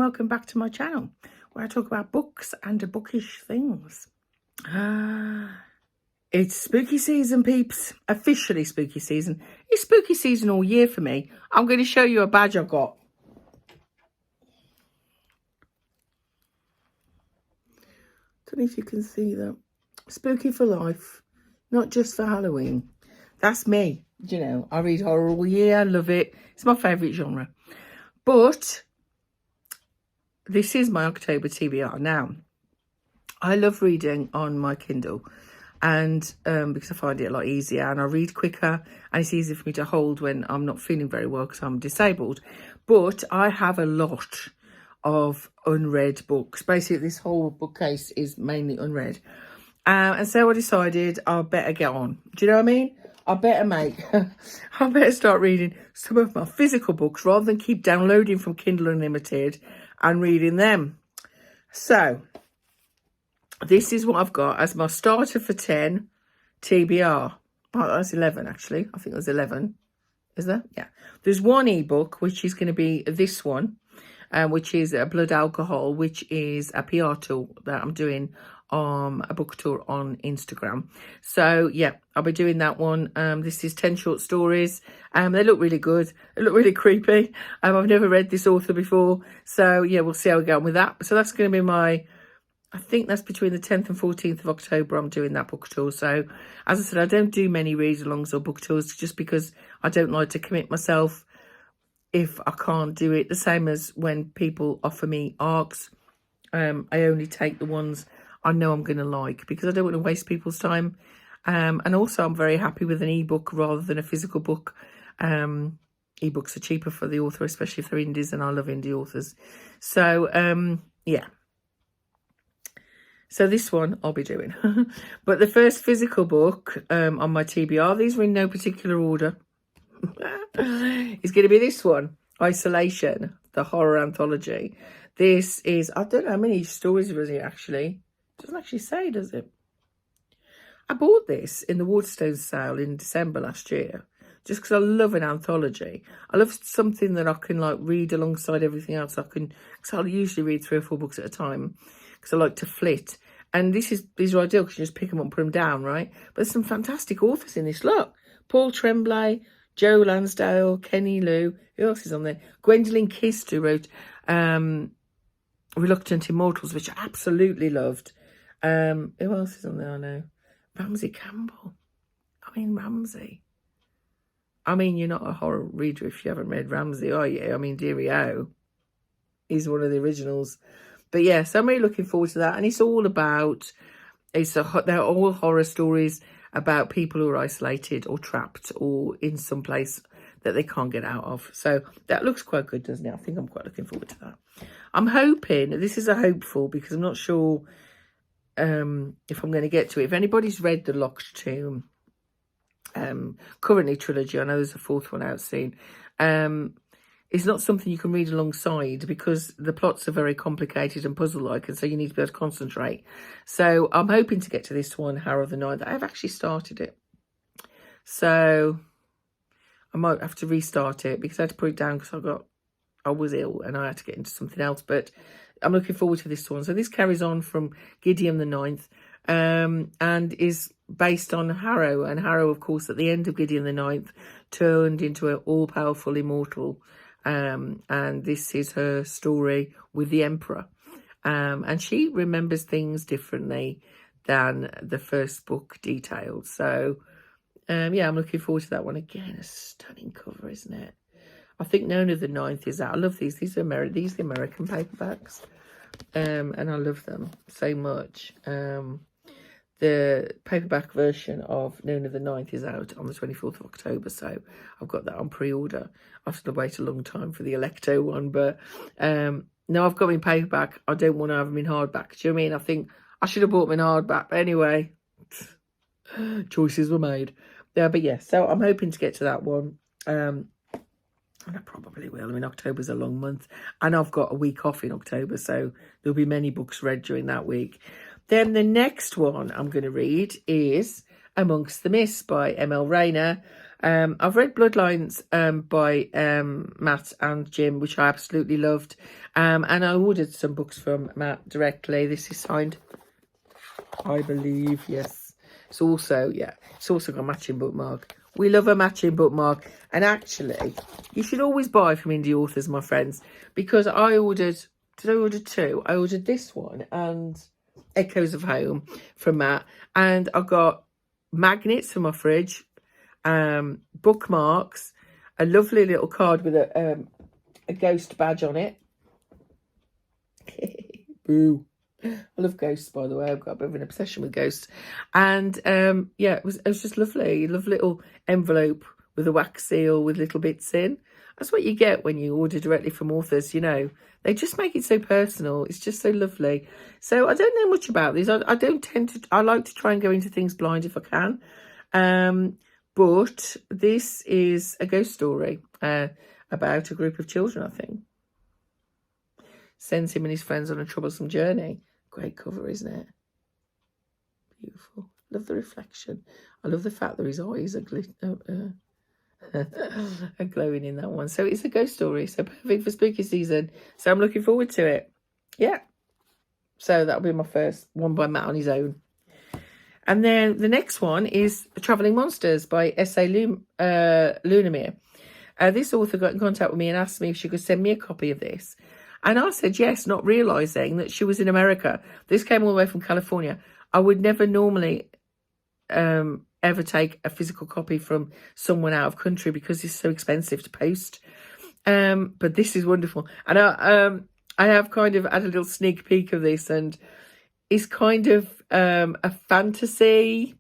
welcome back to my channel where I talk about books and bookish things. It's spooky season, peeps. Officially spooky season. It's spooky season all year for me. I'm going to show you a badge I got. Don't know if you can see that. Spooky for life, not just for Halloween. That's me. You know, I read horror all year. I love it. It's my favourite genre. But this is my October TBR. Now, I love reading on my Kindle, and because I find it a lot easier and I read quicker, and it's easier for me to hold when I'm not feeling very well because I'm disabled. But I have a lot of unread books. Basically, this whole bookcase is mainly unread. And so I decided I better get on. Do you know what I mean? I better start reading some of my physical books rather than keep downloading from Kindle Unlimited and reading them. So this is what I've got as my starter for 10 TBR. Oh, that's 11 actually. I think there's 11. Is there? Yeah. There's one ebook, which is going to be this one, which is Blood Alcohol, which is a PR tool that I'm doing a book tour on Instagram. So yeah, I'll be doing that one. This is 10 short stories. They look really good. They look really creepy. I've never read this author before, so yeah, we'll see how we go on with that. So that's going to be my, I think that's between the 10th and 14th of October I'm doing that book tour. So as I said, I don't do many read-alongs or book tours just because I don't like to commit myself if I can't do it. The same as when people offer me ARCs, I only take the ones I know I'm going to like because I don't want to waste people's time. And also I'm very happy with an ebook rather than a physical book. Ebooks are cheaper for the author, especially if they're indies, and I love indie authors. So yeah. So this one I'll be doing. But the first physical book on my TBR, these are in no particular order, is going to be this one, Isolation, the horror anthology. This is, I don't know how many stories was it actually. It doesn't actually say, does it? I bought this in the Waterstones sale in December last year, just because I love an anthology. I love something that I can like read alongside everything else. Because I'll usually read 3 or 4 books at a time because I like to flit. And these are ideal because you just pick them up and put them down, right? But there's some fantastic authors in this. Look, Paul Tremblay, Joe Lansdale, Kenny Liu. Who else is on there? Gwendolyn Kist, who wrote Reluctant Immortals, which I absolutely loved. Who else is on there? I know. Ramsey Campbell. Ramsey. You're not a horror reader if you haven't read Ramsey, are you? Dearie O. He's one of the originals. But yeah, so I'm really looking forward to that. And it's all about, they're all horror stories about people who are isolated or trapped or in some place that they can't get out of. So that looks quite good, doesn't it? I think I'm quite looking forward to that. I'm hoping, this is a hopeful because I'm not sure if I'm going to get to it. If anybody's read The Locked Tomb, currently trilogy, I know there's a 4th one out soon. It's not something you can read alongside because the plots are very complicated and puzzle-like, and so you need to be able to concentrate. So I'm hoping to get to this one, Harrow of the Ninth. I've actually started it. So I might have to restart it because I had to put it down because I was ill and I had to get into something else. But I'm looking forward to this one. So this carries on from Gideon the Ninth and is based on Harrow. And Harrow, of course, at the end of Gideon the Ninth, turned into an all-powerful immortal. And this is her story with the Emperor. And she remembers things differently than the first book detailed. So, yeah, I'm looking forward to that one. Again, a stunning cover, isn't it? I think Nona the Ninth is out. I love these. These are the American paperbacks. And I love them so much. The paperback version of Nona the Ninth is out on the 24th of October, so I've got that on pre-order. I have to wait a long time for the Electo one, but no, I've got my paperback. I don't want to have them in hardback. Do you know what I mean? I think I should have bought them in hardback, but anyway, choices were made. Yeah, but yeah, so I'm hoping to get to that one. And I probably will. October's a long month, and I've got a week off in October, so there'll be many books read during that week. Then the next one I'm going to read is Amongst the Mists by M.L. Rayner. I've read Bloodlines by Matt and Jim, which I absolutely loved. And I ordered some books from Matt directly. This is signed, I believe, yes. It's also got a matching bookmark. We love a matching bookmark. And actually, you should always buy from indie authors, my friends, because did I order two? I ordered this one and Echoes of Home from Matt. And I got magnets for my fridge, bookmarks, a lovely little card with a ghost badge on it. Boo. I love ghosts, by the way. I've got a bit of an obsession with ghosts. And yeah, it was just lovely. Lovely little envelope with a wax seal with little bits in. That's what you get when you order directly from authors, you know. They just make it so personal. It's just so lovely. So I don't know much about these. I don't tend to... I like to try and go into things blind if I can. But this is a ghost story about a group of children, I think. Sends him and his friends on a troublesome journey. Great cover, isn't it? Beautiful. Love the reflection. I love the fact that his eyes are are glowing in that one. So it's a ghost story. So perfect for spooky season. So I'm looking forward to it. Yeah. So that'll be my first one by Matt on his own. And then the next one is Travelling Monsters by S.A. Lunamere. This author got in contact with me and asked me if she could send me a copy of this. And I said yes, not realising that she was in America. This came all the way from California. I would never normally ever take a physical copy from someone out of country because it's so expensive to post. But this is wonderful. And I have kind of had a little sneak peek of this, and it's kind of a fantasy.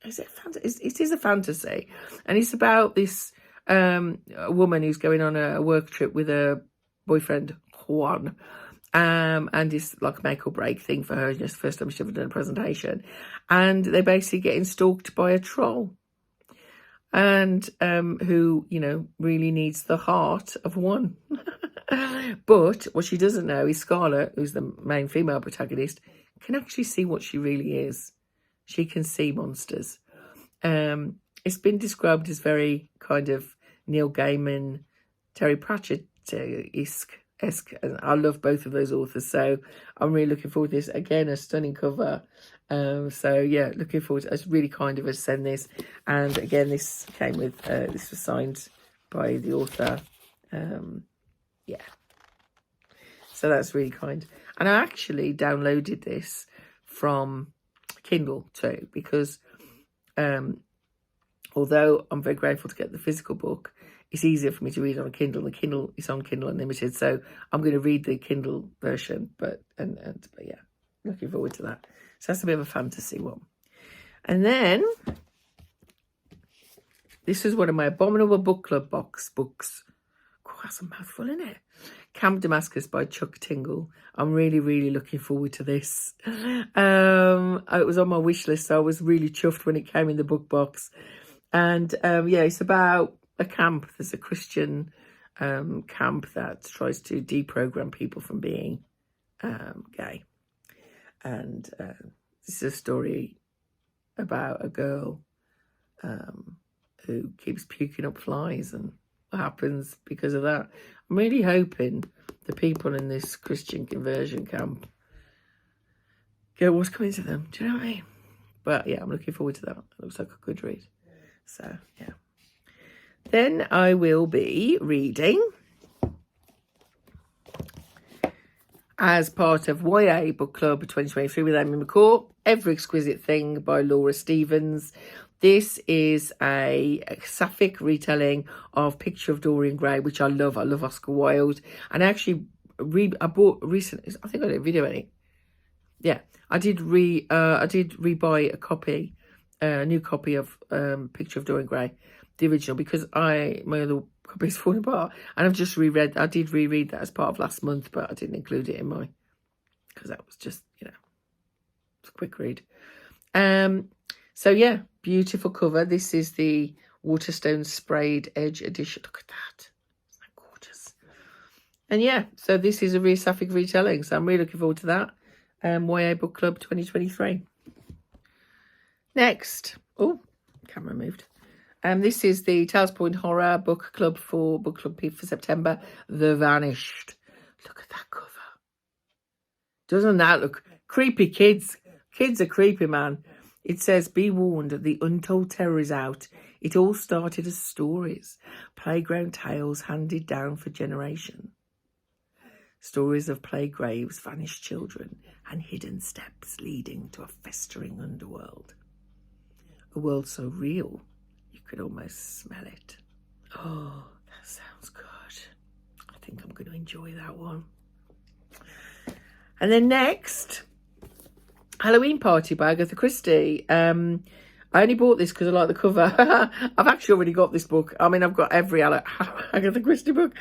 Is it fantasy? It is a fantasy. And it's about this a woman who's going on a work trip with her boyfriend, Juan. And it's like a make or break thing for her. Just the first time she's ever done a presentation. And they're basically getting stalked by a troll. And who, you know, really needs the heart of one. But what she doesn't know is Scarlett, who's the main female protagonist, can actually see what she really is. She can see monsters. It's been described as very kind of Neil Gaiman, Terry Pratchett-esque. And I love both of those authors, so I'm really looking forward to this. Again, a stunning cover. So yeah, looking forward to it. It's really kind of her to send this. And again, this came with this was signed by the author. Yeah. So that's really kind. And I actually downloaded this from Kindle too, because although I'm very grateful to get the physical book, it's easier for me to read on a Kindle. The Kindle is on Kindle Unlimited, so I'm going to read the Kindle version. But yeah, looking forward to that. So that's a bit of a fantasy one. And then this is one of my Abominable Book Club books. Oh, that's a mouthful, isn't it? Camp Damascus by Chuck Tingle. I'm really, really looking forward to this. It was on my wish list, so I was really chuffed when it came in the book box. And yeah, it's about a camp. There's a Christian camp that tries to deprogram people from being gay. And this is a story about a girl who keeps puking up flies and what happens because of that. I'm really hoping the people in this Christian conversion camp get what's coming to them. Do you know what I mean? But yeah, I'm looking forward to that. It looks like a good read. So yeah. Then I will be reading, as part of YA Book Club 2023 with Amy McCall, Every Exquisite Thing by Laura Stevens. This is a sapphic retelling of Picture of Dorian Gray, which I love. I love Oscar Wilde. And actually, I bought recently, I think I did a video on it. Yeah, I did rebuy a copy, a new copy of Picture of Dorian Gray, the original, because my other copy's falling apart. And I've just reread, I did reread that as part of last month, but I didn't include it in my, because that was just, you know, it's a quick read. So yeah, beautiful cover. This is the Waterstone Sprayed Edge edition. Look at that. Isn't that gorgeous? And yeah, so this is a really sapphic retelling. So I'm really looking forward to that. YA Book Club 2023. Next. Oh, camera moved. This is the Tales Point Horror Book Club for September. The Vanished. Look at that cover. Doesn't that look creepy? Kids are creepy, man. It says, be warned, the untold terror is out. It all started as stories, playground tales handed down for generations. Stories of plague graves, vanished children, and hidden steps leading to a festering underworld. A world so real, you could almost smell it. Oh, that sounds good. I think I'm going to enjoy that one. And then next, Halloween Party by Agatha Christie. I only bought this because I like the cover. I've actually already got this book. I mean, I've got every Agatha Christie book.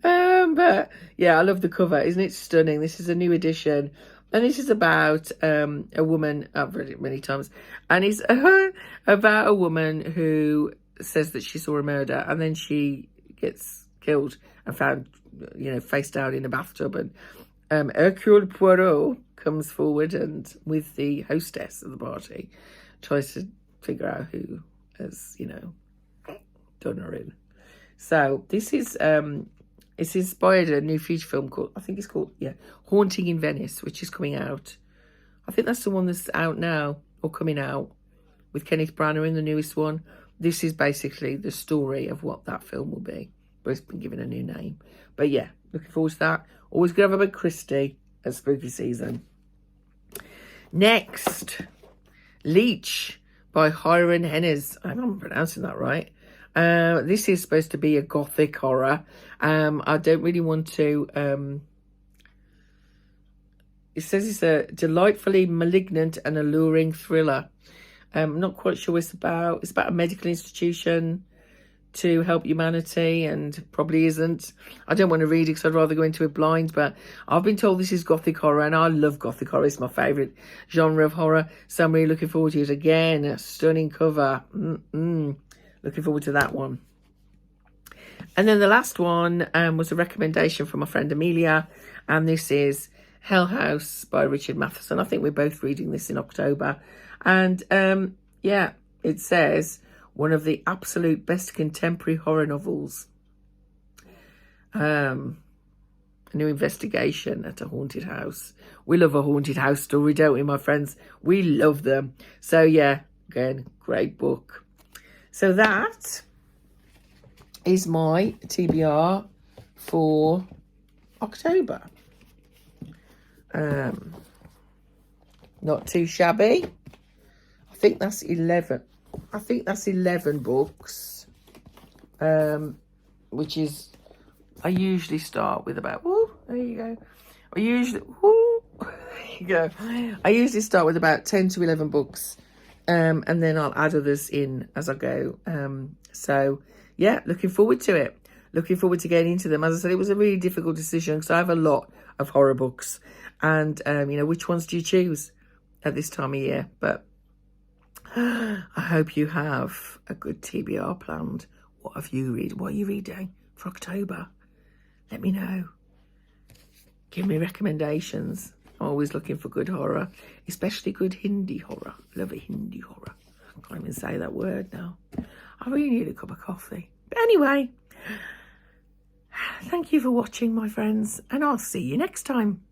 But yeah, I love the cover. Isn't it stunning? This is a new edition. And this is about a woman, I've read it many times, and it's about a woman who says that she saw a murder and then she gets killed and found, face down in a bathtub. And Hercule Poirot comes forward and, with the hostess of the party, tries to figure out who has, done her in. So this is it's inspired a new feature film called, I think it's called, Haunting in Venice, which is coming out. I think that's the one that's out now, or coming out, with Kenneth Branagh in the newest one. This is basically the story of what that film will be, but it's been given a new name. But yeah, looking forward to that. Always going to have a big Christie at spooky season. Next, Leech by Hiron Hennes. I'm pronouncing that right. This is supposed to be a gothic horror. I don't really want to... it says it's a delightfully malignant and alluring thriller. I'm not quite sure what it's about. It's about a medical institution to help humanity, and probably isn't. I don't want to read it because I'd rather go into it blind, but I've been told this is gothic horror, and I love gothic horror. It's my favourite genre of horror, so I'm really looking forward to it. Again, a stunning cover. Looking forward to that one. And then the last one was a recommendation from my friend Amelia, and this is Hell House by Richard Matheson. I think we're both reading this in October. And it says, one of the absolute best contemporary horror novels. A new investigation at a haunted house. We love a haunted house story, don't we, my friends? We love them. So yeah, again, great book. So that is my TBR for October. Not too shabby. I think that's 11. I think that's 11 books, which is, I usually start with about, there you go. There you go. I usually start with about 10 to 11 books, and then I'll add others in as I go. So yeah, looking forward to it. Looking forward to getting into them. As I said, it was a really difficult decision because I have a lot of horror books, and which ones do you choose at this time of year? But I hope you have a good TBR planned. What are you reading for October? Let me know. Give me recommendations. I'm always looking for good horror, especially good Hindi horror. Love a Hindi horror. I can't even say that word now. I really need a cup of coffee. But anyway, thank you for watching, my friends, and I'll see you next time.